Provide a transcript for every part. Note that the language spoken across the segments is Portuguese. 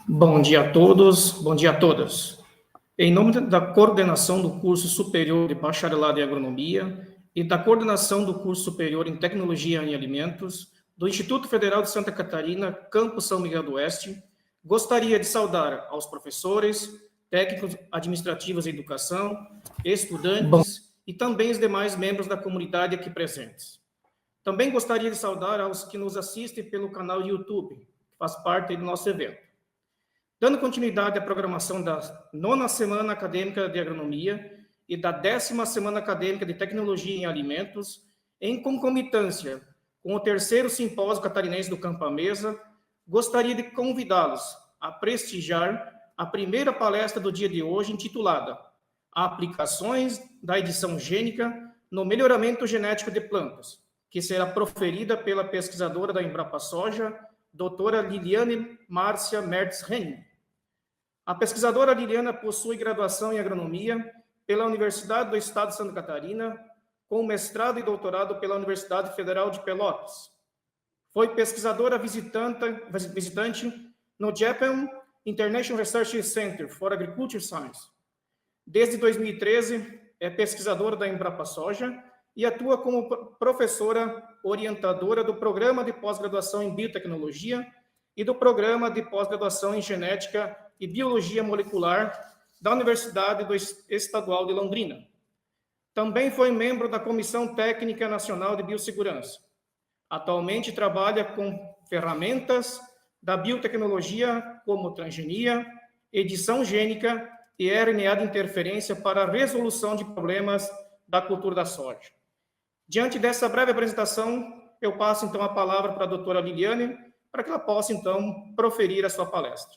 Bom dia a todos, bom dia a todas. Em nome da coordenação do curso superior de bacharelado em agronomia e da coordenação do curso superior em tecnologia em alimentos do Instituto Federal de Santa Catarina, campus São Miguel do Oeste, gostaria de saudar aos professores, técnicos administrativos em educação, estudantes e também os demais membros da comunidade aqui presentes. Também gostaria de saudar aos que nos assistem pelo canal YouTube, que faz parte do nosso evento. Dando continuidade à programação da 9ª Semana Acadêmica de Agronomia e da 10ª Semana Acadêmica de Tecnologia em Alimentos, em concomitância com o 3º Simpósio Catarinense do Campo à Mesa, gostaria de convidá-los a prestigiar a primeira palestra do dia de hoje, intitulada Aplicações da Edição Gênica no Melhoramento Genético de Plantas, que será proferida pela pesquisadora da Embrapa Soja, doutora Liliane Márcia Mertz Henning. A pesquisadora Liliana possui graduação em agronomia pela Universidade do Estado de Santa Catarina, com mestrado e doutorado pela Universidade Federal de Pelotas. Foi pesquisadora visitante no Japan International Research Center for Agriculture Science. Desde 2013, é pesquisadora da Embrapa Soja e atua como professora orientadora do Programa de Pós-Graduação em Biotecnologia e do Programa de Pós-Graduação em Genética e Biologia Molecular da Universidade Estadual de Londrina. Também foi membro da Comissão Técnica Nacional de Biossegurança. Atualmente trabalha com ferramentas da biotecnologia como transgenia, edição gênica e RNA de interferência para a resolução de problemas da cultura da soja. Diante dessa breve apresentação, eu passo então a palavra para a doutora Liliane, para que ela possa então proferir a sua palestra.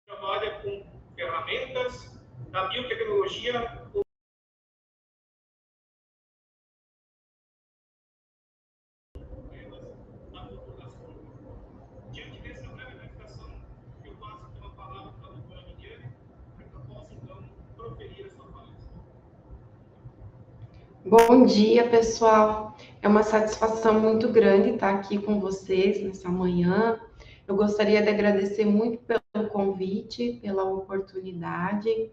Trabalha com ferramentas da biotecnologia. Diante dessa breve apresentação, eu passo então a palavra para a doutora Liliane, para que ela possa então proferir a sua palestra. Bom dia, pessoal. É uma satisfação muito grande estar aqui com vocês nessa manhã. Eu gostaria de agradecer muito pelo convite, pela oportunidade.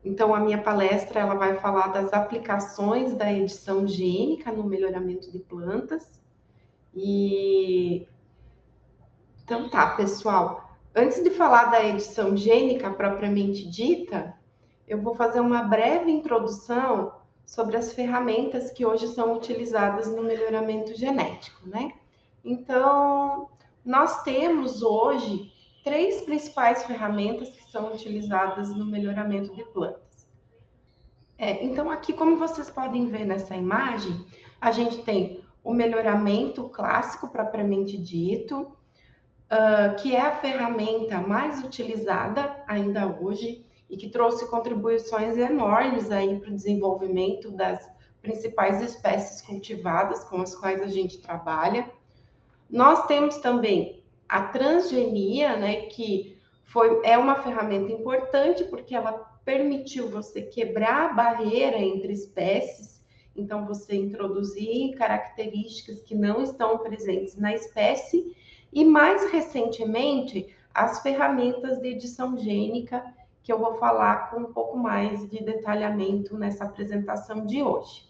Então, a minha palestra ela vai falar das aplicações da edição gênica no melhoramento de plantas. Então tá, pessoal. Antes de falar da edição gênica propriamente dita, eu vou fazer uma breve introdução sobre as ferramentas que hoje são utilizadas no melhoramento genético, né? Então, nós temos hoje 3 principais ferramentas que são utilizadas no melhoramento de plantas. Então, aqui, como vocês podem ver nessa imagem, a gente tem o melhoramento clássico propriamente dito, que é a ferramenta mais utilizada ainda hoje, e que trouxe contribuições enormes aí para o desenvolvimento das principais espécies cultivadas com as quais a gente trabalha. Nós temos também a transgenia, né, que é uma ferramenta importante porque ela permitiu você quebrar a barreira entre espécies, então você introduzir características que não estão presentes na espécie, e mais recentemente as ferramentas de edição gênica, que eu vou falar com um pouco mais de detalhamento nessa apresentação de hoje.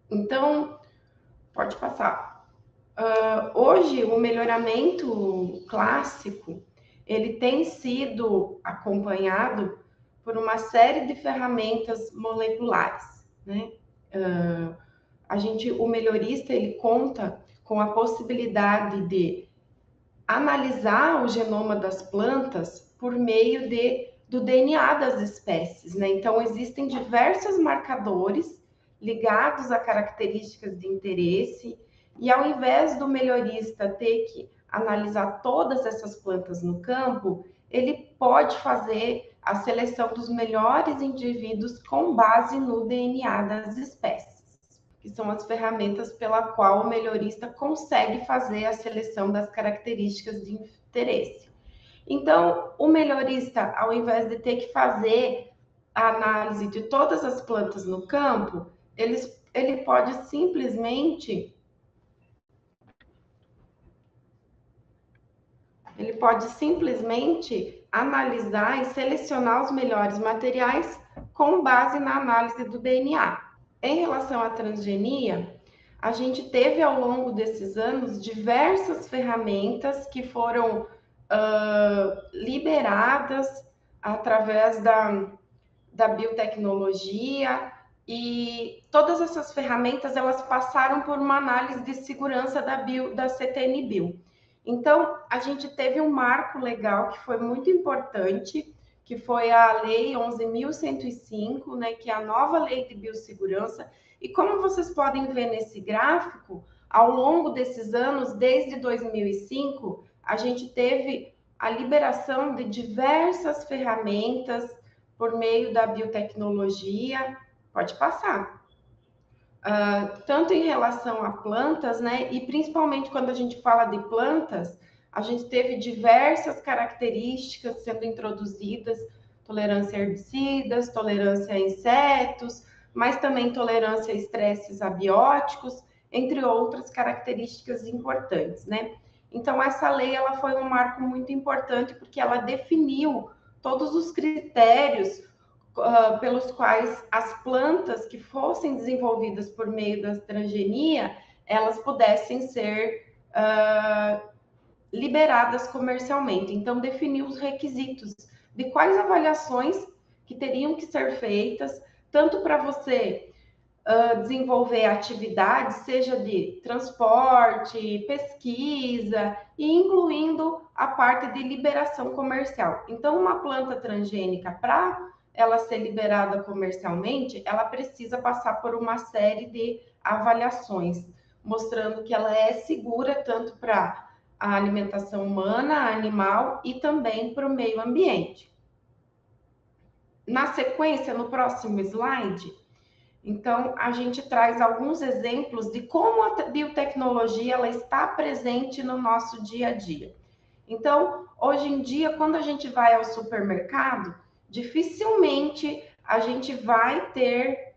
Então, pode passar. Hoje, o melhoramento clássico, ele tem sido acompanhado por uma série de ferramentas moleculares, né? O melhorista, ele conta com a possibilidade de analisar o genoma das plantas por meio do DNA das espécies, né? Então, existem diversos marcadores ligados a características de interesse, e ao invés do melhorista ter que analisar todas essas plantas no campo, ele pode fazer a seleção dos melhores indivíduos com base no DNA das espécies, que são as ferramentas pela qual o melhorista consegue fazer a seleção das características de interesse. Então, o melhorista, ao invés de ter que fazer a análise de todas as plantas no campo, ele pode simplesmente Ele pode simplesmente analisar e selecionar os melhores materiais com base na análise do DNA. Em relação à transgenia, a gente teve ao longo desses anos diversas ferramentas que foram liberadas através da biotecnologia, e todas essas ferramentas elas passaram por uma análise de segurança da CTN-Bio. Então, a gente teve um marco legal que foi muito importante, que foi a Lei 11.105, né, que é a nova Lei de Biossegurança. E como vocês podem ver nesse gráfico, ao longo desses anos, desde 2005, a gente teve a liberação de diversas ferramentas por meio da biotecnologia. Pode passar. Tanto em relação a plantas, né? E principalmente quando a gente fala de plantas, a gente teve diversas características sendo introduzidas, tolerância a herbicidas, tolerância a insetos, mas também tolerância a estresses abióticos, entre outras características importantes, né? Então, essa lei ela foi um marco muito importante porque ela definiu todos os critérios pelos quais as plantas que fossem desenvolvidas por meio da transgenia, elas pudessem ser liberadas comercialmente. Então, definiu os requisitos de quais avaliações que teriam que ser feitas, tanto para você desenvolver atividades, seja de transporte, pesquisa, e incluindo a parte de liberação comercial. Então, uma planta transgênica, para ela ser liberada comercialmente, ela precisa passar por uma série de avaliações, mostrando que ela é segura tanto para a alimentação humana, animal e também para o meio ambiente. Na sequência, no próximo slide, então, a gente traz alguns exemplos de como a biotecnologia ela está presente no nosso dia a dia. Então, hoje em dia, quando a gente vai ao supermercado, dificilmente a gente vai ter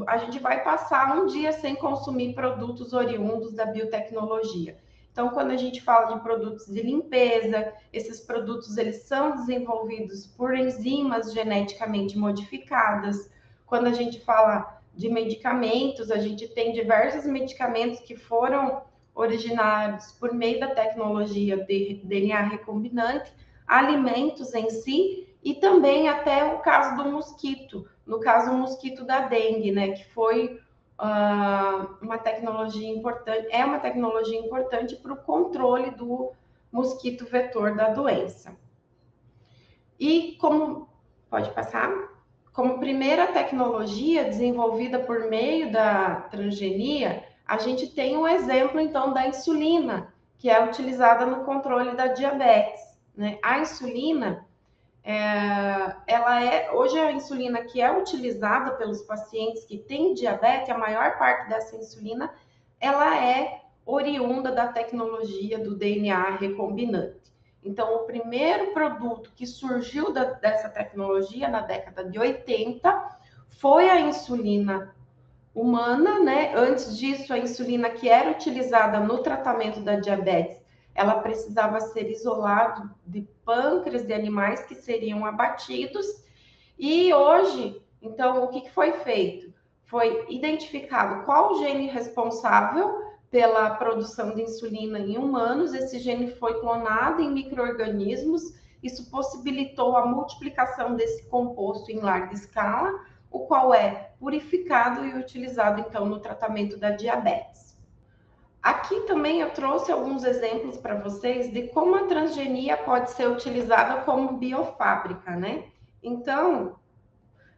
a gente vai passar um dia sem consumir produtos oriundos da biotecnologia. Então, quando a gente fala de produtos de limpeza, esses produtos eles são desenvolvidos por enzimas geneticamente modificadas. Quando a gente fala de medicamentos, a gente tem diversos medicamentos que foram originados por meio da tecnologia de DNA recombinante, alimentos em si, e também até o caso do mosquito, no caso o mosquito da dengue, né, que foi uma tecnologia importante, é uma tecnologia importante para o controle do mosquito vetor da doença. E como, pode passar? Como primeira tecnologia desenvolvida por meio da transgenia, a gente tem um exemplo, então, da insulina, que é utilizada no controle da diabetes, né? A insulina, hoje a insulina que é utilizada pelos pacientes que têm diabetes, a maior parte dessa insulina, ela é oriunda da tecnologia do DNA recombinante. Então, o primeiro produto que surgiu dessa tecnologia na década de 80 foi a insulina humana, né? Antes disso, a insulina que era utilizada no tratamento da diabetes, ela precisava ser isolada de pâncreas de animais que seriam abatidos. E hoje, então, o que foi feito? Foi identificado qual o gene responsável pela produção de insulina em humanos. Esse gene foi clonado em micro-organismos. Isso possibilitou a multiplicação desse composto em larga escala, o qual é purificado e utilizado, então, no tratamento da diabetes. Aqui também eu trouxe alguns exemplos para vocês de como a transgenia pode ser utilizada como biofábrica, né? Então,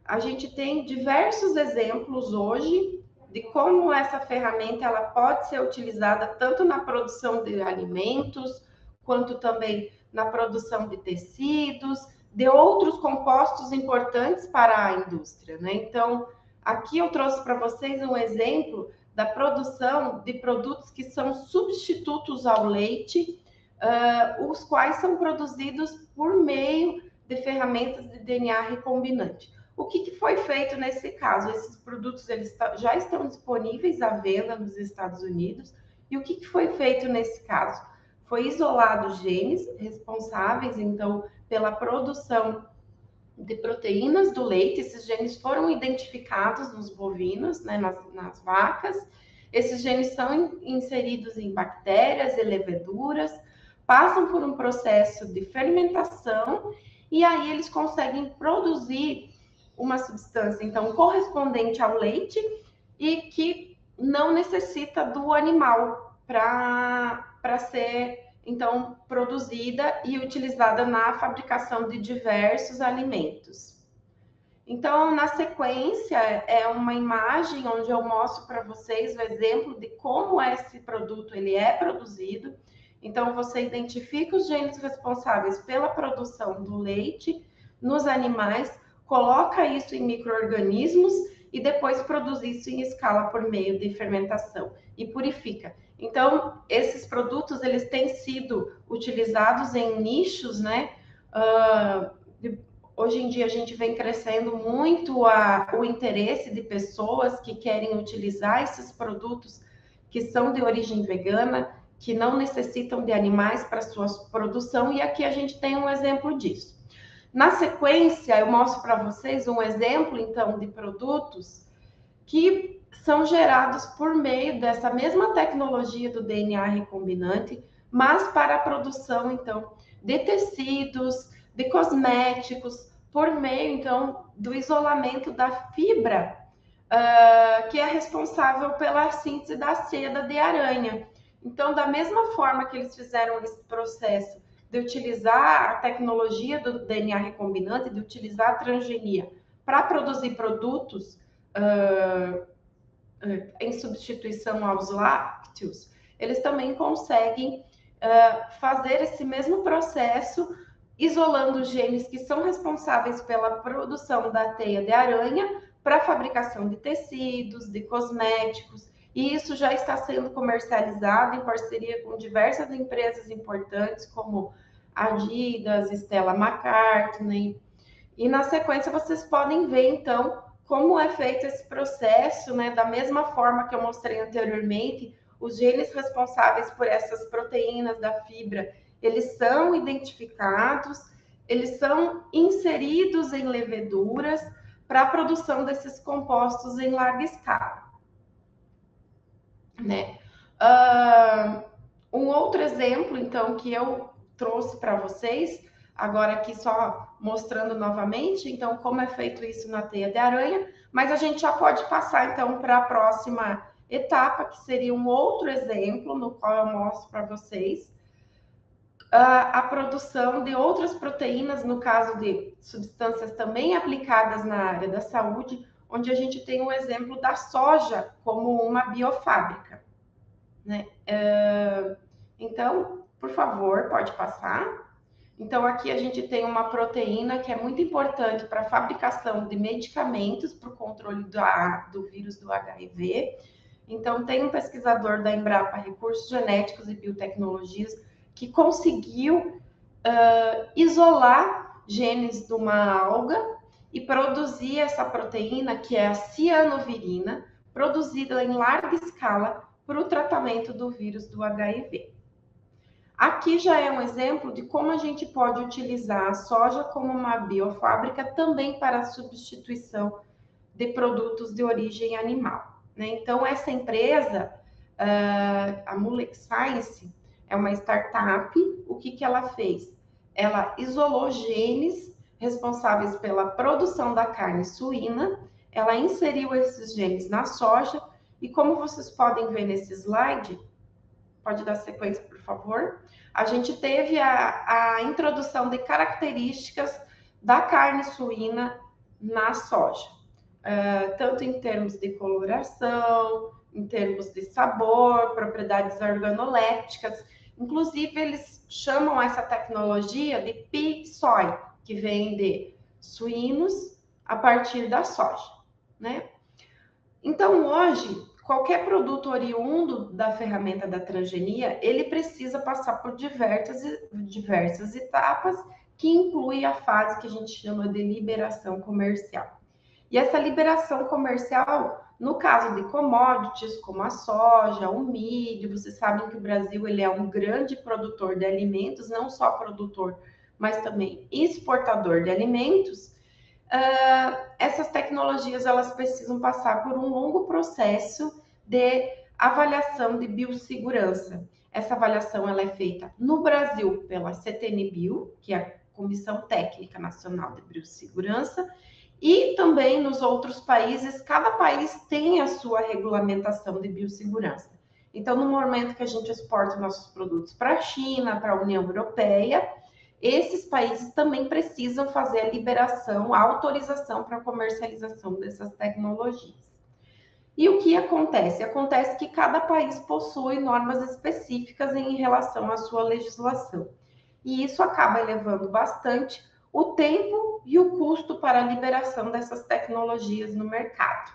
a gente tem diversos exemplos hoje de como essa ferramenta ela pode ser utilizada tanto na produção de alimentos, quanto também na produção de tecidos, de outros compostos importantes para a indústria, né? Então, aqui eu trouxe para vocês um exemplo da produção de produtos que são substitutos ao leite, os quais são produzidos por meio de ferramentas de DNA recombinante. O que foi feito nesse caso? Esses produtos eles já estão disponíveis à venda nos Estados Unidos. E o que foi feito nesse caso? foi isolado genes responsáveis, então, pela produção de proteínas do leite. Esses genes foram identificados nos bovinos, né, nas vacas. Esses genes são inseridos em bactérias e leveduras, passam por um processo de fermentação e aí eles conseguem produzir uma substância, então, correspondente ao leite e que não necessita do animal para ser, então, produzida e utilizada na fabricação de diversos alimentos. Então, na sequência, é uma imagem onde eu mostro para vocês o exemplo de como esse produto ele é produzido. Então, você identifica os genes responsáveis pela produção do leite nos animais, coloca isso em micro-organismos e depois produz isso em escala por meio de fermentação e purifica. Então, esses produtos, eles têm sido utilizados em nichos, né? Hoje em dia, a gente vem crescendo muito o interesse de pessoas que querem utilizar esses produtos que são de origem vegana, que não necessitam de animais para sua produção, e aqui a gente tem um exemplo disso. Na sequência, eu mostro para vocês um exemplo, então, de produtos que são gerados por meio dessa mesma tecnologia do DNA recombinante, mas para a produção, então, de tecidos, de cosméticos, por meio, então, do isolamento da fibra, que é responsável pela síntese da seda de aranha. Então, da mesma forma que eles fizeram esse processo de utilizar a tecnologia do DNA recombinante, de utilizar a transgenia para produzir produtos em substituição aos lácteos, eles também conseguem fazer esse mesmo processo, isolando os genes que são responsáveis pela produção da teia de aranha para a fabricação de tecidos, de cosméticos, e isso já está sendo comercializado em parceria com diversas empresas importantes, como Adidas, Stella McCartney. E na sequência vocês podem ver, então, como é feito esse processo, né? Da mesma forma que eu mostrei anteriormente, os genes responsáveis por essas proteínas da fibra, eles são identificados, eles são inseridos em leveduras para a produção desses compostos em larga escala, né? Um outro exemplo, então, que eu trouxe para vocês, agora aqui só mostrando novamente, então, como é feito isso na teia de aranha, mas a gente já pode passar, então, para a próxima etapa, que seria um outro exemplo, no qual eu mostro para vocês a produção de outras proteínas, no caso de substâncias também aplicadas na área da saúde, onde a gente tem um exemplo da soja como uma biofábrica, né? Então, por favor, pode passar. Então, aqui a gente tem uma proteína que é muito importante para a fabricação de medicamentos para o controle do vírus do HIV. Então, tem um pesquisador da Embrapa Recursos Genéticos e Biotecnologias que conseguiu isolar genes de uma alga e produzir essa proteína, que é a cianovirina, produzida em larga escala para o tratamento do vírus do HIV. Aqui já é um exemplo de como a gente pode utilizar a soja como uma biofábrica também para a substituição de produtos de origem animal, né? Então, essa empresa, a Molex Science, é uma startup. O que ela fez? Ela isolou genes responsáveis pela produção da carne suína, ela inseriu esses genes na soja, e como vocês podem ver nesse slide, pode dar sequência, por favor, a gente teve a introdução de características da carne suína na soja, tanto em termos de coloração, em termos de sabor, propriedades organolépticas. Inclusive, eles chamam essa tecnologia de pea soy, que vem de suínos a partir da soja, né? Então, hoje, qualquer produto oriundo da ferramenta da transgenia, ele precisa passar por diversas etapas, que inclui a fase que a gente chama de liberação comercial. E essa liberação comercial No caso de commodities, como a soja, o milho, vocês sabem que o Brasil ele é um grande produtor de alimentos, não só produtor, mas também exportador de alimentos. Essas tecnologias elas precisam passar por um longo processo de avaliação de biossegurança. Essa avaliação ela é feita no Brasil pela CTN-Bio, que é a Comissão Técnica Nacional de Biossegurança, e também nos outros países, cada país tem a sua regulamentação de biossegurança. Então, no momento que a gente exporta nossos produtos para a China, para a União Europeia, esses países também precisam fazer a liberação, a autorização para a comercialização dessas tecnologias. E o que acontece? Acontece que cada país possui normas específicas em relação à sua legislação. E isso acaba elevando bastante o tempo e o custo para a liberação dessas tecnologias no mercado.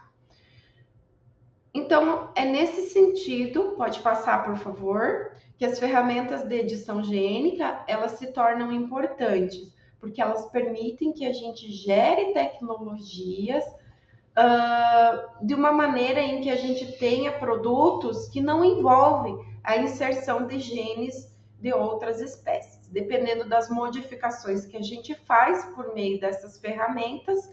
Então, é nesse sentido, pode passar, por favor, que as ferramentas de edição gênica, elas se tornam importantes, porque elas permitem que a gente gere tecnologias de uma maneira em que a gente tenha produtos que não envolvem a inserção de genes de outras espécies. Dependendo das modificações que a gente faz por meio dessas ferramentas,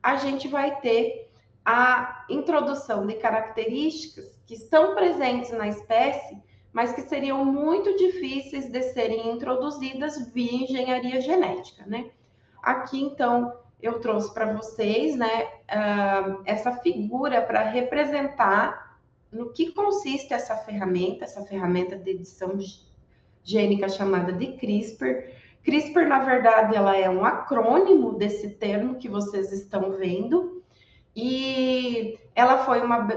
a gente vai ter a introdução de características que estão presentes na espécie, mas que seriam muito difíceis de serem introduzidas via engenharia genética, né? Aqui, então, eu trouxe para vocês, né, essa figura para representar no que consiste essa ferramenta de edição gênica chamada de CRISPR. CRISPR, na verdade, ela é um acrônimo desse termo que vocês estão vendo, e ela foi uma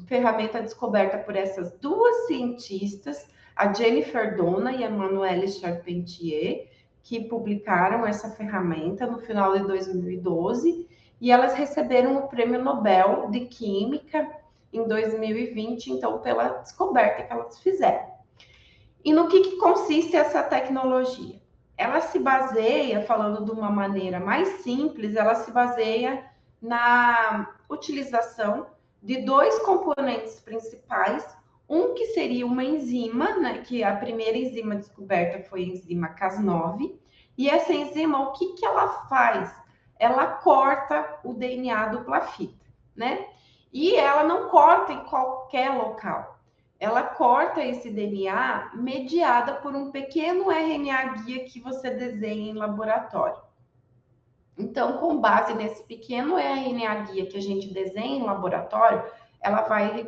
ferramenta descoberta por essas duas cientistas, a Jennifer Doudna e a Emmanuelle Charpentier, que publicaram essa ferramenta no final de 2012, e elas receberam o Prêmio Nobel de Química em 2020, então, pela descoberta que elas fizeram. E no que consiste essa tecnologia? Ela se baseia, falando de uma maneira mais simples, ela se baseia na utilização de dois componentes principais, um que seria uma enzima, né, que a primeira enzima descoberta foi a enzima Cas9, e essa enzima, o que ela faz? Ela corta o DNA do plafita, né? E ela não corta em qualquer local. Ela corta esse DNA mediada por um pequeno RNA guia que você desenha em laboratório. Então, com base nesse pequeno RNA guia que a gente desenha em laboratório, ela vai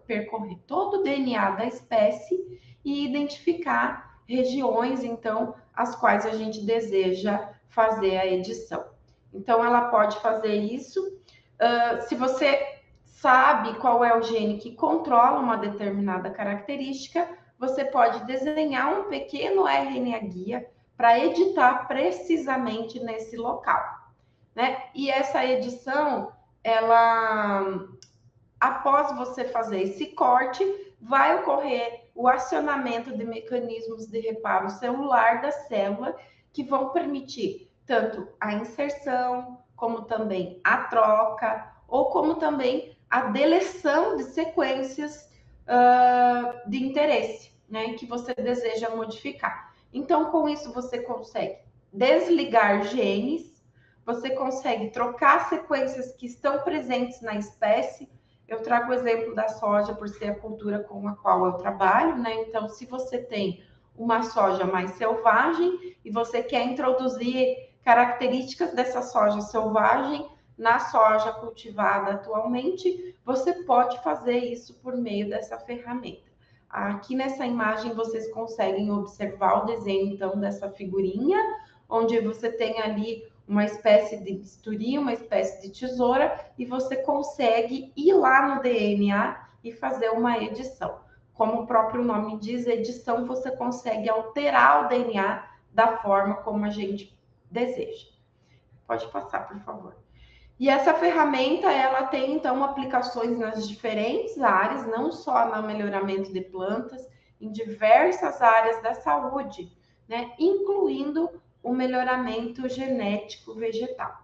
percorrer todo o DNA da espécie e identificar regiões, então, as quais a gente deseja fazer a edição. Então, ela pode fazer isso. Se você sabe qual é o gene que controla uma determinada característica, você pode desenhar um pequeno RNA guia para editar precisamente nesse local, né? E essa edição, ela, após você fazer esse corte, vai ocorrer o acionamento de mecanismos de reparo celular da célula que vão permitir tanto a inserção, como também a troca, ou como também a deleção de sequências de interesse, né, que você deseja modificar. Então, com isso, você consegue desligar genes, você consegue trocar sequências que estão presentes na espécie. Eu trago o exemplo da soja por ser a cultura com a qual eu trabalho, né? Então, se você tem uma soja mais selvagem e você quer introduzir características dessa soja selvagem na soja cultivada atualmente, você pode fazer isso por meio dessa ferramenta. Aqui nessa imagem vocês conseguem observar o desenho, então, dessa figurinha, onde você tem ali uma espécie de bisturi, uma espécie de tesoura, e você consegue ir lá no DNA e fazer uma edição. Como o próprio nome diz, edição, você consegue alterar o DNA da forma como a gente deseja. Pode passar, por favor. E essa ferramenta, ela tem, então, aplicações nas diferentes áreas, não só no melhoramento de plantas, em diversas áreas da saúde, né? Incluindo o melhoramento genético vegetal.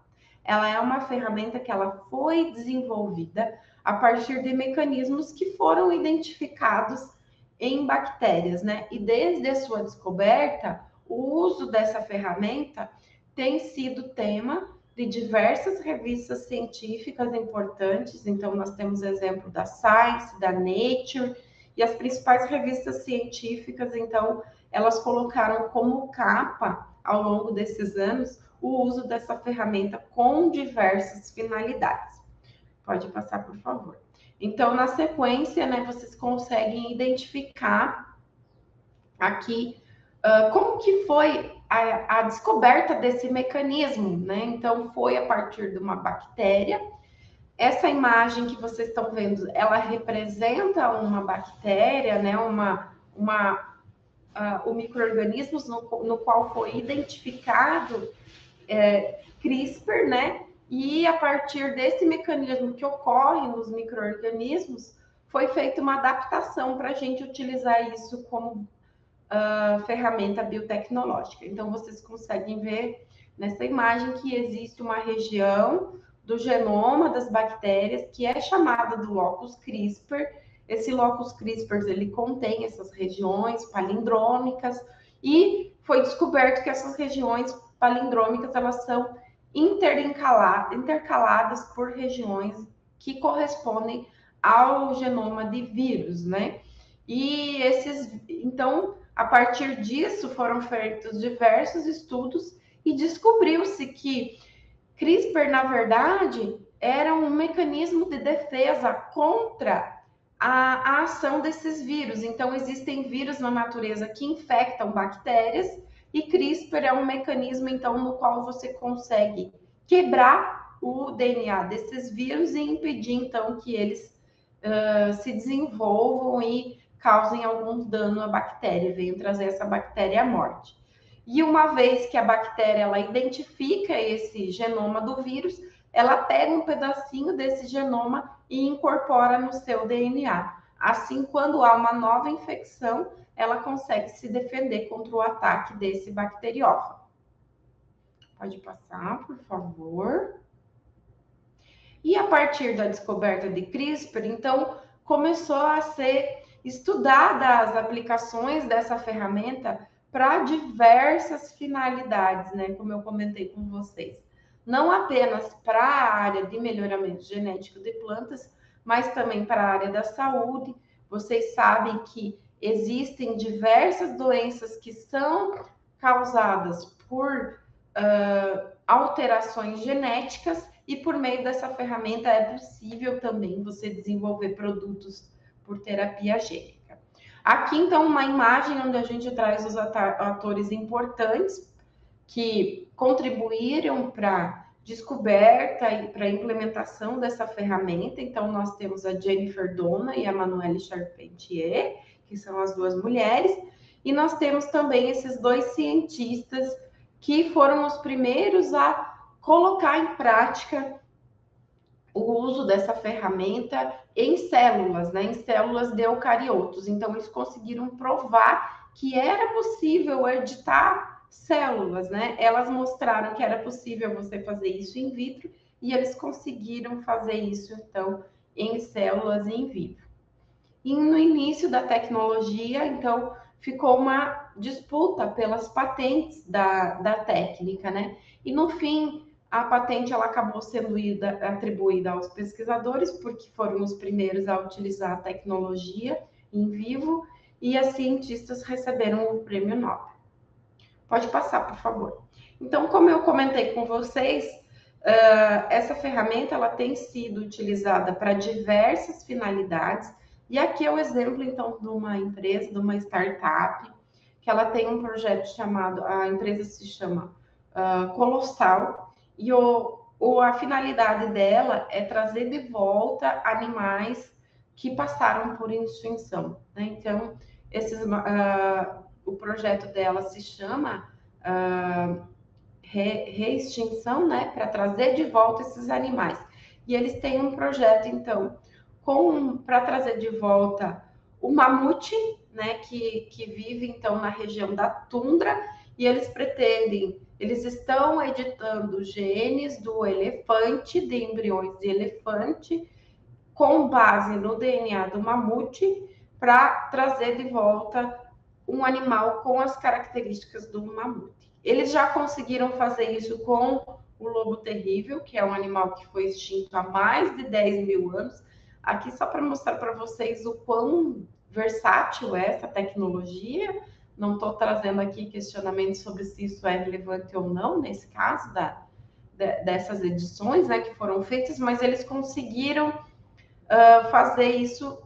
Ela é uma ferramenta que ela foi desenvolvida a partir de mecanismos que foram identificados em bactérias, né? E desde a sua descoberta, o uso dessa ferramenta tem sido tema de diversas revistas científicas importantes. Então, nós temos exemplo da Science, da Nature, e as principais revistas científicas, então, elas colocaram como capa, ao longo desses anos, o uso dessa ferramenta com diversas finalidades. Pode passar, por favor. Então, na sequência, né, vocês conseguem identificar aqui como que foi a descoberta desse mecanismo, né? Então, foi a partir de uma bactéria. Essa imagem que vocês estão vendo, ela representa uma bactéria, né? O micro-organismo no qual foi identificado CRISPR, né? E a partir desse mecanismo que ocorre nos micro-organismos, foi feita uma adaptação para a gente utilizar isso como ferramenta biotecnológica. Então, vocês conseguem ver nessa imagem que existe uma região do genoma das bactérias que é chamada do locus CRISPR. Esse locus CRISPR, ele contém essas regiões palindrômicas e foi descoberto que essas regiões palindrômicas, elas são intercaladas por regiões que correspondem ao genoma de vírus, né? E então, a partir disso, foram feitos diversos estudos e descobriu-se que CRISPR, na verdade, era um mecanismo de defesa contra a ação desses vírus. Então, existem vírus na natureza que infectam bactérias e CRISPR é um mecanismo, então, no qual você consegue quebrar o DNA desses vírus e impedir, então, que eles se desenvolvam e causem algum dano à bactéria, venham trazer essa bactéria à morte. E uma vez que a bactéria ela identifica esse genoma do vírus, ela pega um pedacinho desse genoma e incorpora no seu DNA. Assim, quando há uma nova infecção, ela consegue se defender contra o ataque desse bacteriófago. Pode passar, por favor. E a partir da descoberta de CRISPR, então, começou a ser estudada as aplicações dessa ferramenta para diversas finalidades, né? Como eu comentei com vocês. Não apenas para a área de melhoramento genético de plantas, mas também para a área da saúde. Vocês sabem que existem diversas doenças que são causadas por alterações genéticas e por meio dessa ferramenta é possível também você desenvolver produtos por terapia gênica. Aqui, então, uma imagem onde a gente traz os atores importantes que contribuíram para a descoberta e para a implementação dessa ferramenta. Então, nós temos a Jennifer Doudna e a Manuelle Charpentier, que são as duas mulheres, e nós temos também esses dois cientistas que foram os primeiros a colocar em prática o uso dessa ferramenta em células, né? Em células de eucariotos. Então, eles conseguiram provar que era possível editar células, né? Elas mostraram que era possível você fazer isso in vitro e eles conseguiram fazer isso, então, em células in vivo. E no início da tecnologia, então, ficou uma disputa pelas patentes da técnica, né? E no fim, a patente ela acabou sendo atribuída aos pesquisadores, porque foram os primeiros a utilizar a tecnologia em vivo, e as cientistas receberam o prêmio Nobel. Pode passar, por favor. Então, como eu comentei com vocês, essa ferramenta ela tem sido utilizada para diversas finalidades, e aqui é o exemplo, então, de uma empresa, de uma startup, que ela tem um projeto chamado, a empresa se chama Colossal, e a finalidade dela é trazer de volta animais que passaram por extinção, né? Então, o projeto dela se chama Reextinção, né? Para trazer de volta esses animais. E eles têm um projeto, então, para trazer de volta o mamute, né? Que vive, então, na região da tundra, e eles estão editando genes do elefante, de embriões de elefante, com base no DNA do mamute, para trazer de volta um animal com as características do mamute. Eles já conseguiram fazer isso com o lobo terrível, que é um animal que foi extinto há mais de 10 mil anos. Aqui só para mostrar para vocês o quão versátil é essa tecnologia. Não estou trazendo aqui questionamentos sobre se isso é relevante ou não, nesse caso dessas edições, né, que foram feitas, mas eles conseguiram fazer isso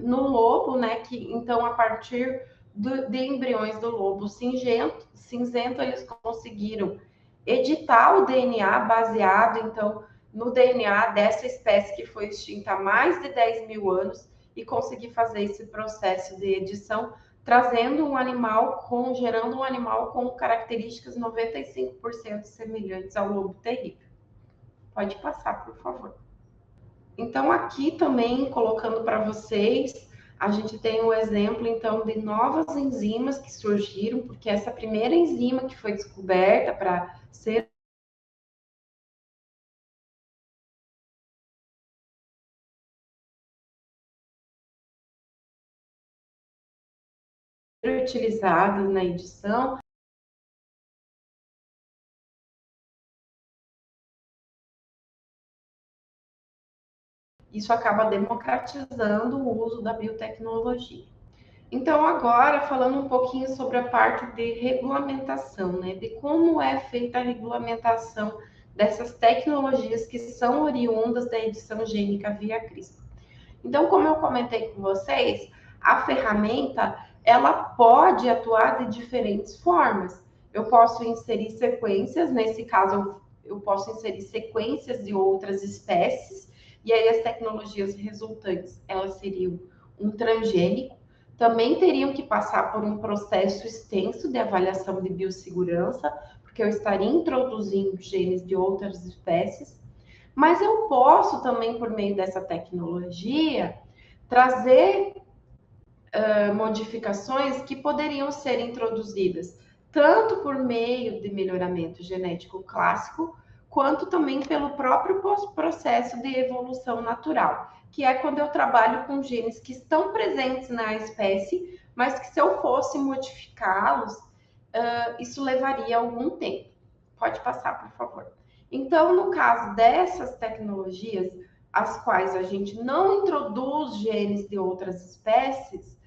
no lobo, né, que então a partir de embriões do lobo cinzento, eles conseguiram editar o DNA baseado, então, no DNA dessa espécie que foi extinta há mais de 10 mil anos e conseguir fazer esse processo de edição, gerando um animal com características 95% semelhantes ao lobo terrível. Pode passar, por favor. Então, aqui também, colocando para vocês, a gente tem o exemplo, então, de novas enzimas que surgiram, porque essa primeira enzima que foi descoberta para ser utilizada na edição, isso acaba democratizando o uso da biotecnologia. Então, agora, falando um pouquinho sobre a parte de regulamentação, né? De como é feita a regulamentação dessas tecnologias que são oriundas da edição gênica via CRISPR. Então, como eu comentei com vocês, a ferramenta, ela pode atuar de diferentes formas. Eu posso inserir sequências, nesse caso, eu posso inserir sequências de outras espécies, e aí as tecnologias resultantes, elas seriam um transgênico, também teriam que passar por um processo extenso de avaliação de biossegurança, porque eu estaria introduzindo genes de outras espécies, mas eu posso também, por meio dessa tecnologia, trazer modificações que poderiam ser introduzidas tanto por meio de melhoramento genético clássico, quanto também pelo próprio processo de evolução natural, que é quando eu trabalho com genes que estão presentes na espécie, mas que se eu fosse modificá-los, isso levaria algum tempo. Pode passar, por favor. Então, no caso dessas tecnologias, as quais a gente não introduz genes de outras espécies,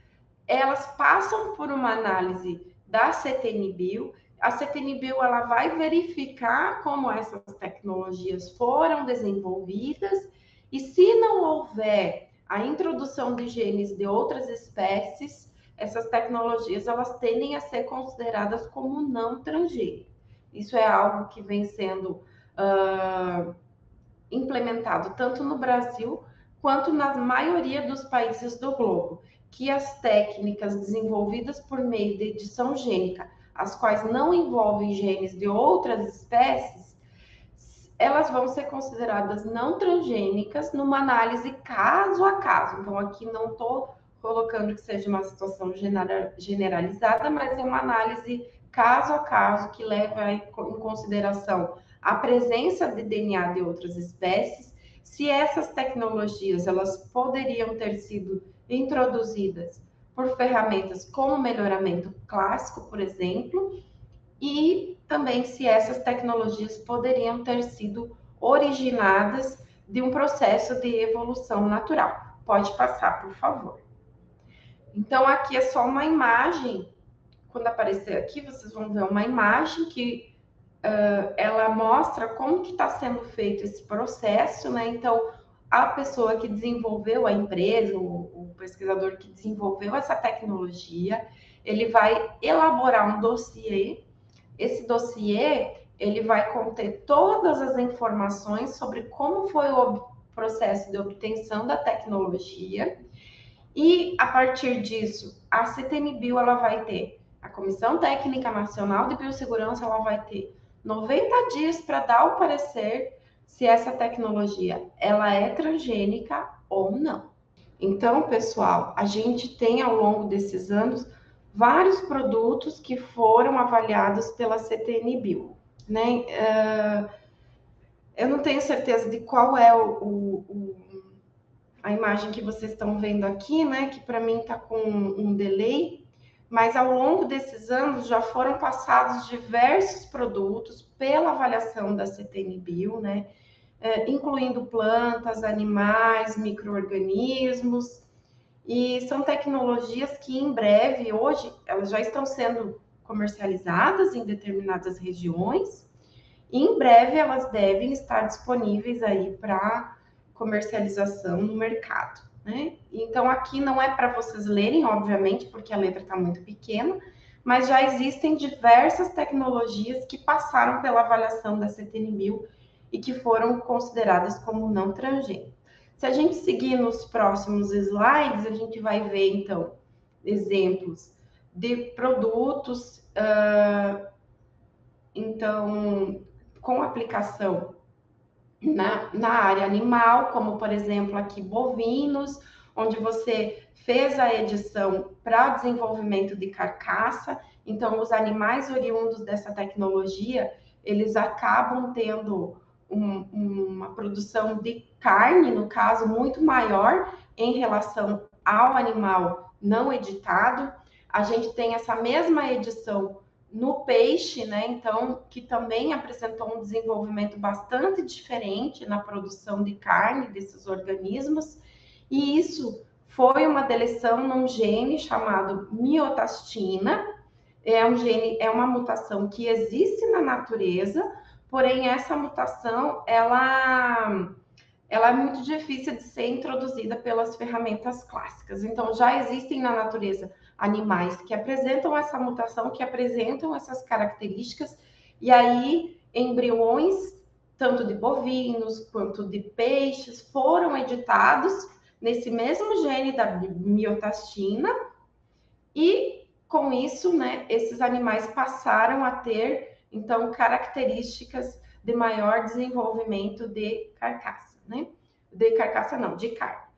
elas passam por uma análise da CTNBio. A CTNBio ela vai verificar como essas tecnologias foram desenvolvidas e se não houver a introdução de genes de outras espécies, essas tecnologias elas tendem a ser consideradas como não transgênicas. Isso é algo que vem sendo implementado tanto no Brasil quanto na maioria dos países do globo, que as técnicas desenvolvidas por meio de edição gênica, as quais não envolvem genes de outras espécies, elas vão ser consideradas não transgênicas numa análise caso a caso. Então, aqui não estou colocando que seja uma situação generalizada, mas é uma análise caso a caso que leva em consideração a presença de DNA de outras espécies, se essas tecnologias elas poderiam ter sido introduzidas por ferramentas como melhoramento clássico, por exemplo, e também se essas tecnologias poderiam ter sido originadas de um processo de evolução natural. Pode passar, por favor. Então, aqui é só uma imagem. Quando aparecer aqui, vocês vão ver uma imagem que ela mostra como que está sendo feito esse processo, né? Então, a pessoa que desenvolveu a empresa, o pesquisador que desenvolveu essa tecnologia, ele vai elaborar um dossiê. Esse dossiê, ele vai conter todas as informações sobre como foi o processo de obtenção da tecnologia e, a partir disso, a CTNBio, ela vai ter, a Comissão Técnica Nacional de Biossegurança, ela vai ter 90 dias para dar o parecer se essa tecnologia ela é transgênica ou não. Então, pessoal, a gente tem ao longo desses anos vários produtos que foram avaliados pela CTNBio, né? Eu não tenho certeza de qual é a imagem que vocês estão vendo aqui, né? Que para mim está com um delay, mas ao longo desses anos já foram passados diversos produtos pela avaliação da CTN-Bio, né? Incluindo plantas, animais, micro-organismos, e são tecnologias que em breve, hoje, elas já estão sendo comercializadas em determinadas regiões, e em breve elas devem estar disponíveis aí para comercialização no mercado, né? Então aqui não é para vocês lerem, obviamente, porque a letra está muito pequena, mas já existem diversas tecnologias que passaram pela avaliação da CTN-Bio e que foram consideradas como não transgênicas. Se a gente seguir nos próximos slides, a gente vai ver, então, exemplos de produtos, então, com aplicação na área animal, como, por exemplo, aqui bovinos, onde você fez a edição para desenvolvimento de carcaça. Então, os animais oriundos dessa tecnologia, eles acabam tendo uma produção de carne, no caso, muito maior em relação ao animal não editado. A gente tem essa mesma edição no peixe, né? Então, que também apresentou um desenvolvimento bastante diferente na produção de carne desses organismos, e isso foi uma deleção num gene chamado miotastina. É uma mutação que existe na natureza, porém essa mutação ela é muito difícil de ser introduzida pelas ferramentas clássicas. Então, já existem na natureza animais que apresentam essa mutação, que apresentam essas características, e aí embriões, tanto de bovinos quanto de peixes, foram editados nesse mesmo gene da miotastina, e com isso, né, esses animais passaram a ter, então, características de maior desenvolvimento de carcaça, né? De carcaça não, de carne.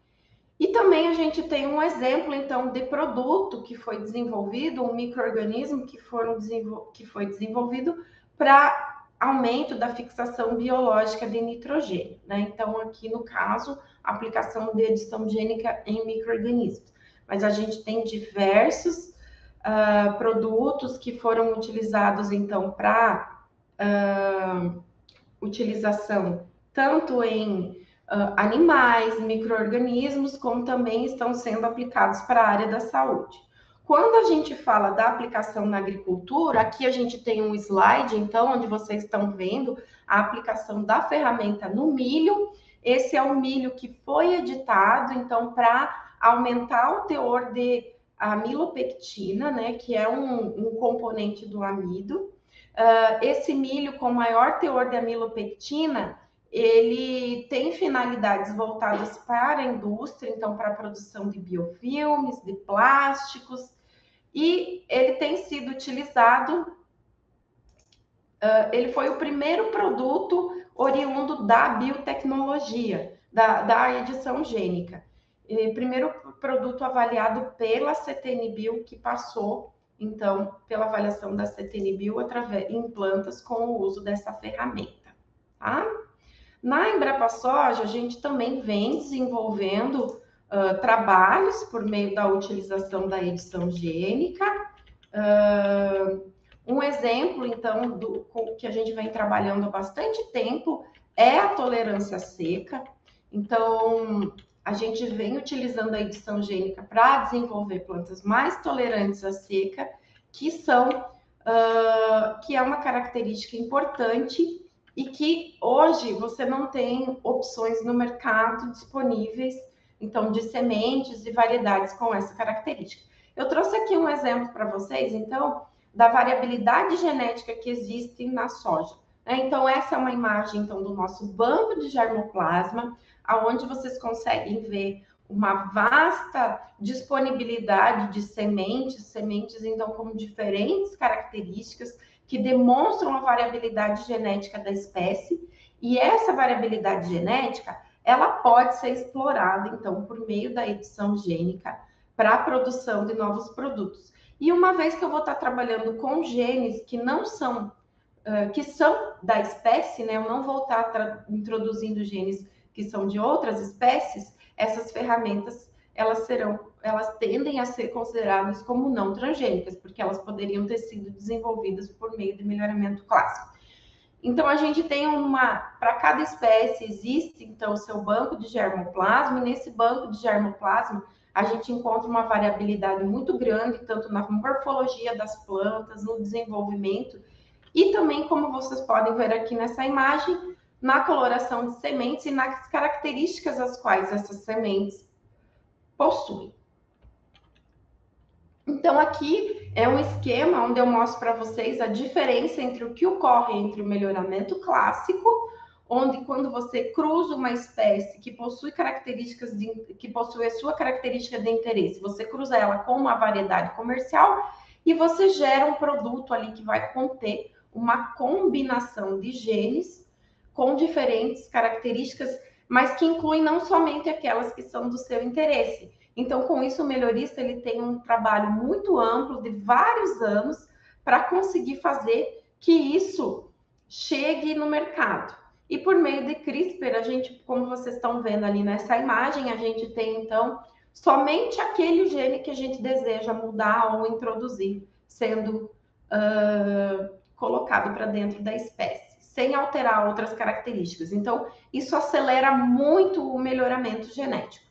E também a gente tem um exemplo, então, de produto que foi desenvolvido, um micro-organismo que foi desenvolvido para aumento da fixação biológica de nitrogênio, né? Então, aqui no caso, aplicação de edição gênica em micro-organismos. Mas a gente tem diversos produtos que foram utilizados, então, para utilização tanto em animais, micro-organismos, como também estão sendo aplicados para a área da saúde. Quando a gente fala da aplicação na agricultura, aqui a gente tem um slide, então, onde vocês estão vendo a aplicação da ferramenta no milho. Esse é o milho que foi editado, então, para aumentar o teor de amilopectina, né, que é um componente do amido. Esse milho com maior teor de amilopectina, ele tem finalidades voltadas para a indústria, então para a produção de biofilmes, de plásticos, e ele tem sido utilizado, ele foi o primeiro produto oriundo da biotecnologia, da edição gênica. Primeiro produto avaliado pela CTN-Bio, que passou, então, pela avaliação da CTN-Bio em plantas com o uso dessa ferramenta, tá? Na Embrapa Soja, a gente também vem desenvolvendo trabalhos por meio da utilização da edição gênica. Um exemplo, então, que a gente vem trabalhando há bastante tempo é a tolerância seca. Então, a gente vem utilizando a edição gênica para desenvolver plantas mais tolerantes à seca, que é uma característica importante e que hoje você não tem opções no mercado disponíveis, então, de sementes e variedades com essa característica. Eu trouxe aqui um exemplo para vocês, então, da variabilidade genética que existe na soja. Então, essa é uma imagem, então, do nosso banco de germoplasma, aonde vocês conseguem ver uma vasta disponibilidade de sementes, então, com diferentes características, que demonstram a variabilidade genética da espécie, e essa variabilidade genética, ela pode ser explorada, então, por meio da edição gênica para a produção de novos produtos. E uma vez que eu vou estar trabalhando com genes que não são que são da espécie, né? Eu não vou estar introduzindo genes que são de outras espécies, essas ferramentas elas tendem a ser consideradas como não transgênicas, porque elas poderiam ter sido desenvolvidas por meio de melhoramento clássico. Então, a gente tem para cada espécie existe, então, o seu banco de germoplasma, e nesse banco de germoplasma, a gente encontra uma variabilidade muito grande, tanto na morfologia das plantas, no desenvolvimento, e também, como vocês podem ver aqui nessa imagem, na coloração de sementes e nas características as quais essas sementes possuem. Então, aqui é um esquema onde eu mostro para vocês a diferença entre o que ocorre entre o melhoramento clássico, onde quando você cruza uma espécie que possui que possui a sua característica de interesse, você cruza ela com uma variedade comercial e você gera um produto ali que vai conter uma combinação de genes com diferentes características, mas que incluem não somente aquelas que são do seu interesse. Então, com isso, o melhorista ele tem um trabalho muito amplo de vários anos para conseguir fazer que isso chegue no mercado. E por meio de CRISPR, a gente, como vocês estão vendo ali nessa imagem, a gente tem, então, somente aquele gene que a gente deseja mudar ou introduzir, sendo colocado para dentro da espécie, sem alterar outras características. Então, isso acelera muito o melhoramento genético.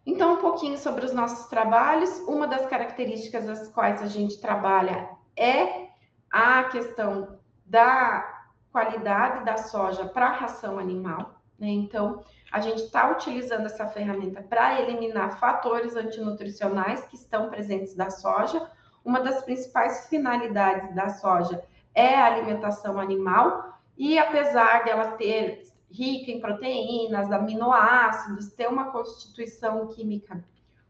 Então, um pouquinho sobre os nossos trabalhos. Uma das características das quais a gente trabalha é a questão da qualidade da soja para a ração animal, né? Então, a gente está utilizando essa ferramenta para eliminar fatores antinutricionais que estão presentes da soja. Uma das principais finalidades da soja é a alimentação animal, e apesar dela ter rica em proteínas, aminoácidos, ter uma constituição química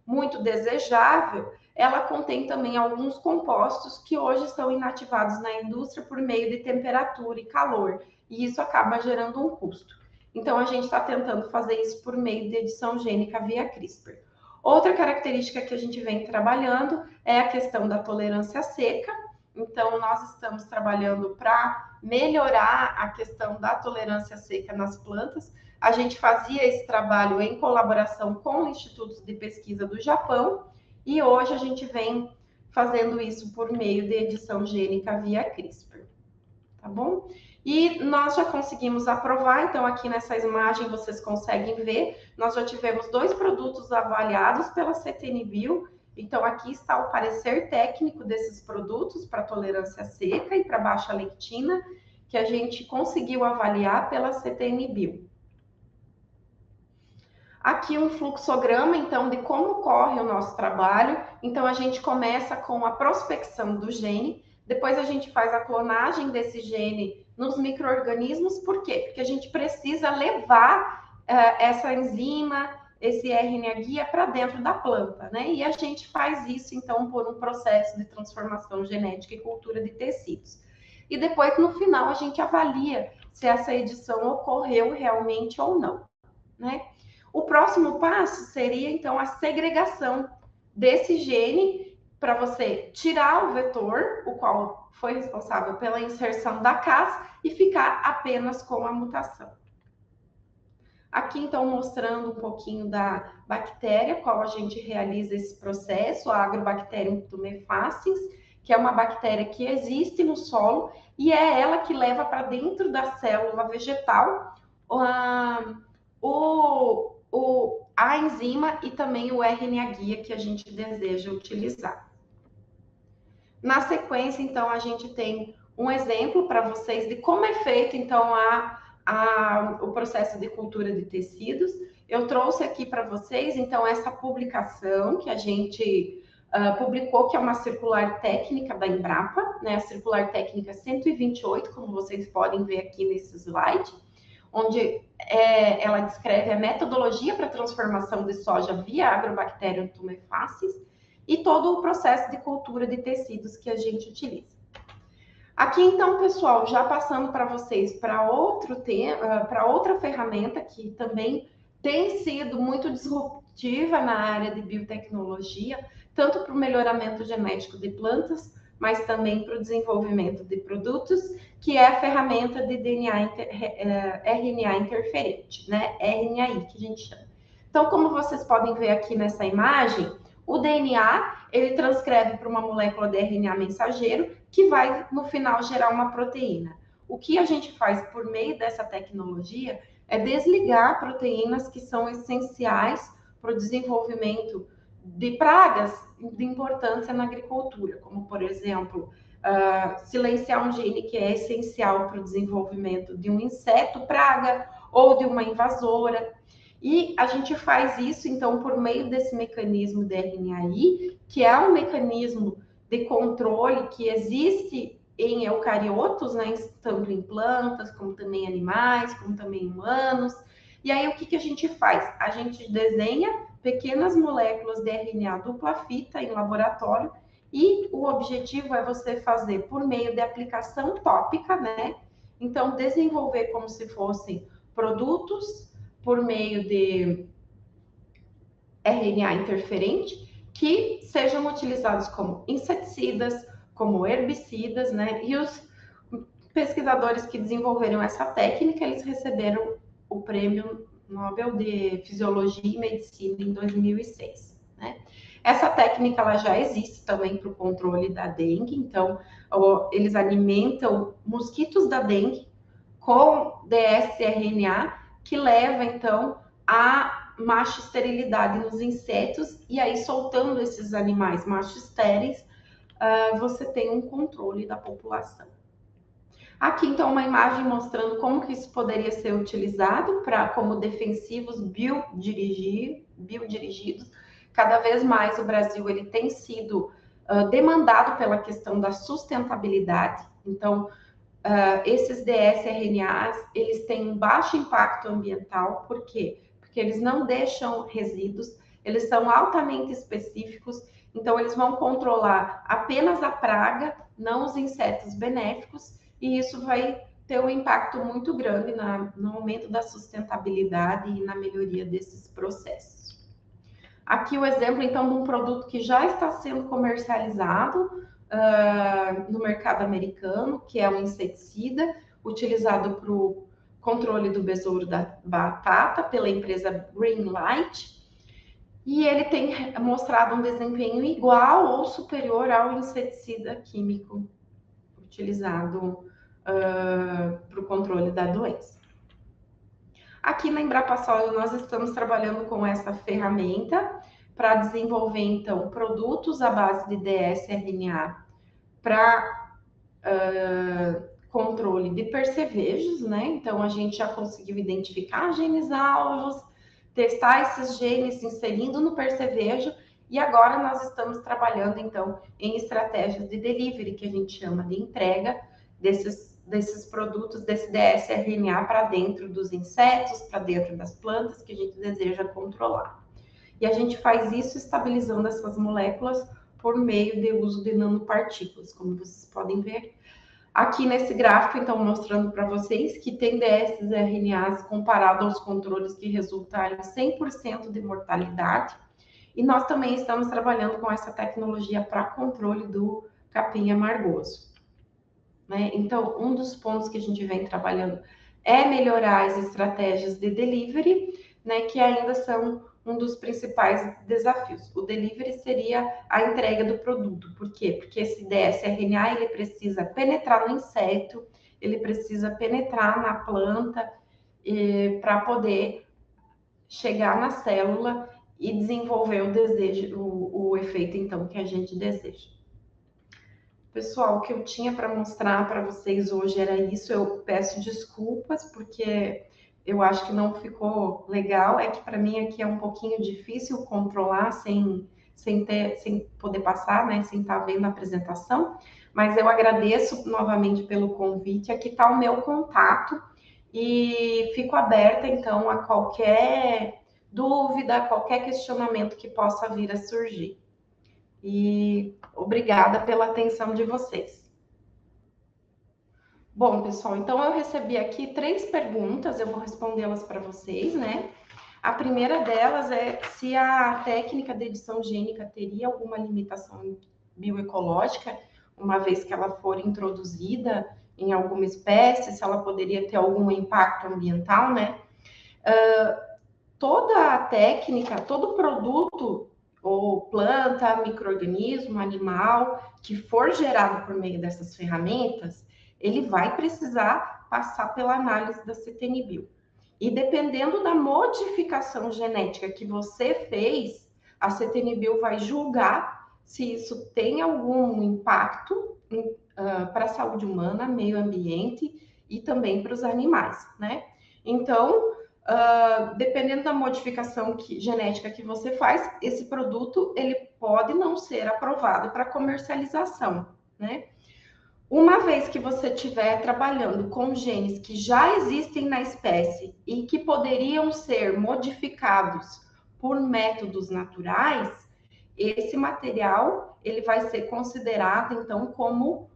muito desejável, ela contém também alguns compostos que hoje são inativados na indústria por meio de temperatura e calor, e isso acaba gerando um custo. Então, a gente está tentando fazer isso por meio de edição gênica via CRISPR. Outra característica que a gente vem trabalhando é a questão da tolerância seca. Então, nós estamos trabalhando para melhorar a questão da tolerância seca nas plantas. A gente fazia esse trabalho em colaboração com institutos de pesquisa do Japão, e hoje a gente vem fazendo isso por meio de edição gênica via CRISPR, tá bom? E nós já conseguimos aprovar, então aqui nessa imagem vocês conseguem ver, nós já tivemos 2 produtos avaliados pela CTN-Bio. Então, aqui está o parecer técnico desses produtos para tolerância seca e para baixa lectina, que a gente conseguiu avaliar pela CTN-Bio. Aqui um fluxograma, então, de como ocorre o nosso trabalho. Então, a gente começa com a prospecção do gene, depois a gente faz a clonagem desse gene nos micro-organismos. Por quê? Porque a gente precisa levar essa enzima, esse RNA guia para dentro da planta, né? E a gente faz isso, então, por um processo de transformação genética e cultura de tecidos. E depois, no final, a gente avalia se essa edição ocorreu realmente ou não, né? O próximo passo seria, então, a segregação desse gene para você tirar o vetor, o qual foi responsável pela inserção da Cas, e ficar apenas com a mutação. Aqui, então, mostrando um pouquinho da bactéria, qual a gente realiza esse processo, a Agrobacterium tumefaciens, que é uma bactéria que existe no solo e é ela que leva para dentro da célula vegetal a enzima e também o RNA guia que a gente deseja utilizar. Na sequência, então, a gente tem um exemplo para vocês de como é feito, então, o processo de cultura de tecidos. Eu trouxe aqui para vocês, então, essa publicação que a gente publicou, que é uma circular técnica da Embrapa, né? A circular técnica 128, como vocês podem ver aqui nesse slide, onde ela descreve a metodologia para a transformação de soja via Agrobacterium tumefaciens e todo o processo de cultura de tecidos que a gente utiliza. Aqui, então, pessoal, já passando para vocês para outra ferramenta que também tem sido muito disruptiva disruptiva na área de biotecnologia, tanto para o melhoramento genético de plantas, mas também para o desenvolvimento de produtos, que é a ferramenta de RNA interferente, né? RNAi, que a gente chama. Então, como vocês podem ver aqui nessa imagem, o DNA, ele transcreve para uma molécula de RNA mensageiro, que vai, no final, gerar uma proteína. O que a gente faz por meio dessa tecnologia é desligar proteínas que são essenciais para o desenvolvimento de pragas de importância na agricultura, como, por exemplo, silenciar um gene que é essencial para o desenvolvimento de um inseto praga ou de uma invasora. E a gente faz isso, então, por meio desse mecanismo de RNAi, que é um mecanismo de controle que existe em eucariotos, né, tanto em plantas, como também animais, como também humanos. E aí, o que a gente faz? A gente desenha pequenas moléculas de RNA dupla fita em laboratório e o objetivo é você fazer por meio de aplicação tópica, né? Então, desenvolver como se fossem produtos por meio de RNA interferente que sejam utilizados como inseticidas, como herbicidas, né? E os pesquisadores que desenvolveram essa técnica, eles receberam o prêmio Nobel de Fisiologia e Medicina em 2006, né? Essa técnica ela já existe também para o controle da dengue, então eles alimentam mosquitos da dengue com dsRNA, que leva então a macho-esterilidade nos insetos, e aí soltando esses animais macho-estéreis, você tem um controle da população. Aqui, então, uma imagem mostrando como que isso poderia ser utilizado como defensivos biodirigidos. Cada vez mais o Brasil ele tem sido demandado pela questão da sustentabilidade. Então, esses dsRNAs, eles têm um baixo impacto ambiental. Por quê? Porque eles não deixam resíduos, eles são altamente específicos, então eles vão controlar apenas a praga, não os insetos benéficos, e isso vai ter um impacto muito grande no aumento da sustentabilidade e na melhoria desses processos. Aqui o exemplo, então, de um produto que já está sendo comercializado no mercado americano, que é um inseticida utilizado para o controle do besouro da batata pela empresa Greenlight, e ele tem mostrado um desempenho igual ou superior ao inseticida químico utilizado para o controle da doença. Aqui na Embrapa Soil nós estamos trabalhando com essa ferramenta para desenvolver, então, produtos à base de dsRNA para controle de percevejos, né? Então, a gente já conseguiu identificar genes alvos, testar esses genes inserindo no percevejo, e agora nós estamos trabalhando, então, em estratégias de delivery, que a gente chama de entrega desses produtos, desse dsRNA para dentro dos insetos, para dentro das plantas que a gente deseja controlar. E a gente faz isso estabilizando essas moléculas por meio de uso de nanopartículas, como vocês podem ver aqui nesse gráfico, então, mostrando para vocês que tem dsRNAs comparado aos controles que resultaram em 100% de mortalidade. E nós também estamos trabalhando com essa tecnologia para controle do capim amargoso, né? Então, um dos pontos que a gente vem trabalhando é melhorar as estratégias de delivery, né, que ainda são um dos principais desafios. O delivery seria a entrega do produto. Por quê? Porque esse dsRNA, ele precisa penetrar no inseto, ele precisa penetrar na planta para poder chegar na célula e desenvolver o efeito, então, que a gente deseja. Pessoal, o que eu tinha para mostrar para vocês hoje era isso. Eu peço desculpas, porque eu acho que não ficou legal. É que para mim aqui é um pouquinho difícil controlar sem poder passar, né? Sem estar vendo a apresentação. Mas eu agradeço novamente pelo convite. Aqui está o meu contato e fico aberta, então, a qualquer dúvida, qualquer questionamento que possa vir a surgir. E obrigada pela atenção de vocês. Bom, pessoal, então eu recebi aqui 3 perguntas, eu vou respondê-las para vocês, né? A primeira delas é se a técnica de edição gênica teria alguma limitação bioecológica, uma vez que ela for introduzida em alguma espécie, se ela poderia ter algum impacto ambiental, né? Toda a técnica, todo produto, ou planta, micro-organismo, animal, que for gerado por meio dessas ferramentas, ele vai precisar passar pela análise da CTN-Bio. E dependendo da modificação genética que você fez, a CTN-Bio vai julgar se isso tem algum impacto para a saúde humana, meio ambiente e também para os animais, né? Então, dependendo da modificação genética que você faz, esse produto ele pode não ser aprovado para comercialização, né? Uma vez que você estiver trabalhando com genes que já existem na espécie e que poderiam ser modificados por métodos naturais, esse material ele vai ser considerado então como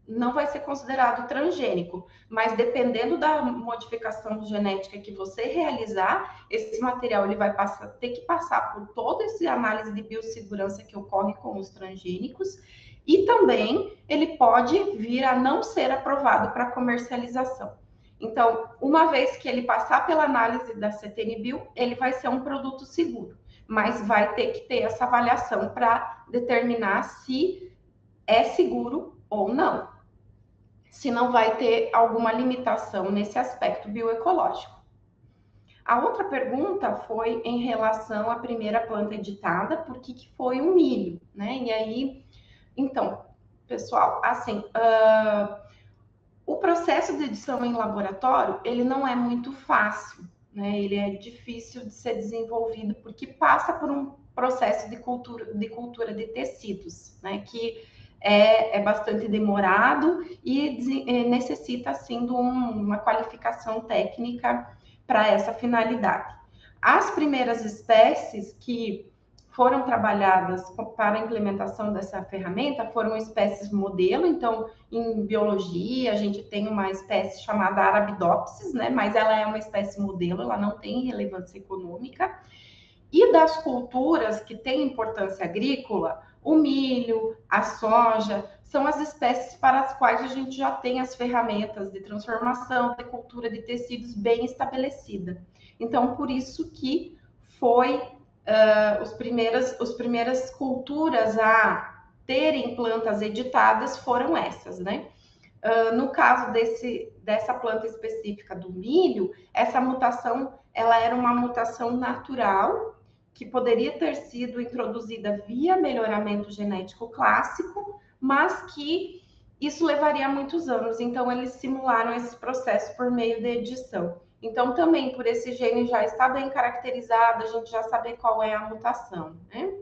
não vai ser considerado transgênico, mas dependendo da modificação genética que você realizar, esse material ele vai ter que passar por toda essa análise de biossegurança que ocorre com os transgênicos, e também ele pode vir a não ser aprovado para comercialização. Então, uma vez que ele passar pela análise da CTN-Bio, ele vai ser um produto seguro, mas vai ter que ter essa avaliação para determinar se é seguro ou não. Se não vai ter alguma limitação nesse aspecto bioecológico. A outra pergunta foi em relação à primeira planta editada, por que foi o milho, né? E aí, então, pessoal, assim, o processo de edição em laboratório, ele não é muito fácil, né? Ele é difícil de ser desenvolvido, porque passa por um processo de cultura de tecidos, né? Que é bastante demorado e necessita, assim, de uma qualificação técnica para essa finalidade. As primeiras espécies que foram trabalhadas para a implementação dessa ferramenta foram espécies modelo. Então, em biologia, a gente tem uma espécie chamada Arabidopsis, né? Mas ela é uma espécie modelo, ela não tem relevância econômica. E das culturas que têm importância agrícola, o milho, a soja, são as espécies para as quais a gente já tem as ferramentas de transformação, de cultura de tecidos bem estabelecida. Então, por isso que foi as primeiras culturas a terem plantas editadas foram essas, né? No caso dessa planta específica do milho, essa mutação, ela era uma mutação natural, que poderia ter sido introduzida via melhoramento genético clássico, mas que isso levaria muitos anos. Então, eles simularam esse processo por meio de edição. Então, também, por esse gene já estar bem caracterizado, a gente já sabe qual é a mutação, né?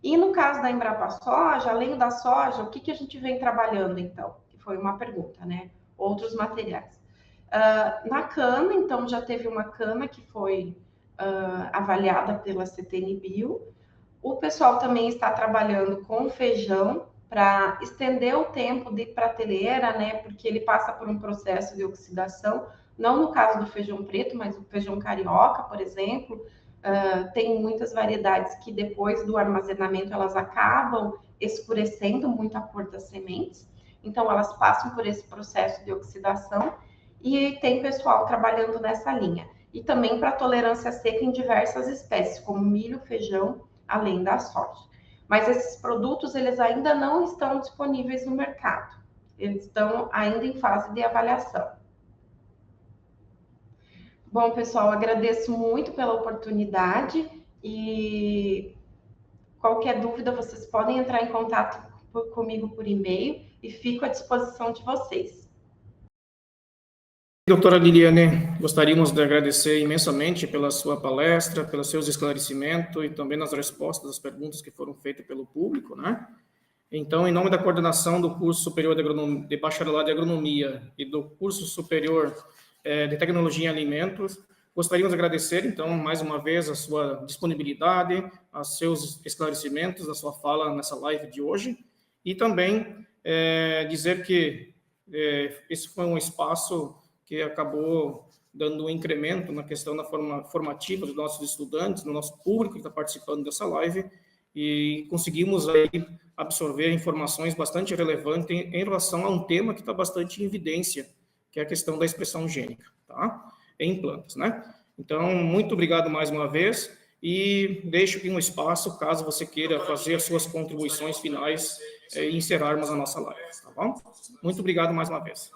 E no caso da Embrapa Soja, além da soja, o que a gente vem trabalhando, então? Que foi uma pergunta, né? Outros materiais. Na cana, então, já teve uma cana que foi avaliada pela CTN-Bio. O pessoal também está trabalhando com feijão para estender o tempo de prateleira, né? Porque ele passa por um processo de oxidação, não no caso do feijão preto, mas o feijão carioca, por exemplo. Tem muitas variedades que depois do armazenamento elas acabam escurecendo muito a cor das sementes. Então, elas passam por esse processo de oxidação e tem pessoal trabalhando nessa linha. E também para tolerância seca em diversas espécies, como milho, feijão, além da soja. Mas esses produtos, eles ainda não estão disponíveis no mercado. Eles estão ainda em fase de avaliação. Bom, pessoal, agradeço muito pela oportunidade e qualquer dúvida, vocês podem entrar em contato comigo por e-mail e fico à disposição de vocês. Doutora Liliane, gostaríamos de agradecer imensamente pela sua palestra, pelos seus esclarecimentos e também nas respostas às perguntas que foram feitas pelo público, né? Então, em nome da coordenação do curso superior de bacharelado de agronomia e do curso superior de tecnologia em alimentos, gostaríamos de agradecer, então, mais uma vez, a sua disponibilidade, os seus esclarecimentos, a sua fala nessa live de hoje, e também dizer que esse foi um espaço que acabou dando um incremento na questão da formativa dos nossos estudantes, do nosso público que está participando dessa live, e conseguimos aí absorver informações bastante relevantes em relação a um tema que está bastante em evidência, que é a questão da expressão gênica, tá? Em plantas, né? Então, muito obrigado mais uma vez, e deixo aqui um espaço, caso você queira fazer as suas contribuições finais e encerrarmos a nossa live, tá bom? Muito obrigado mais uma vez.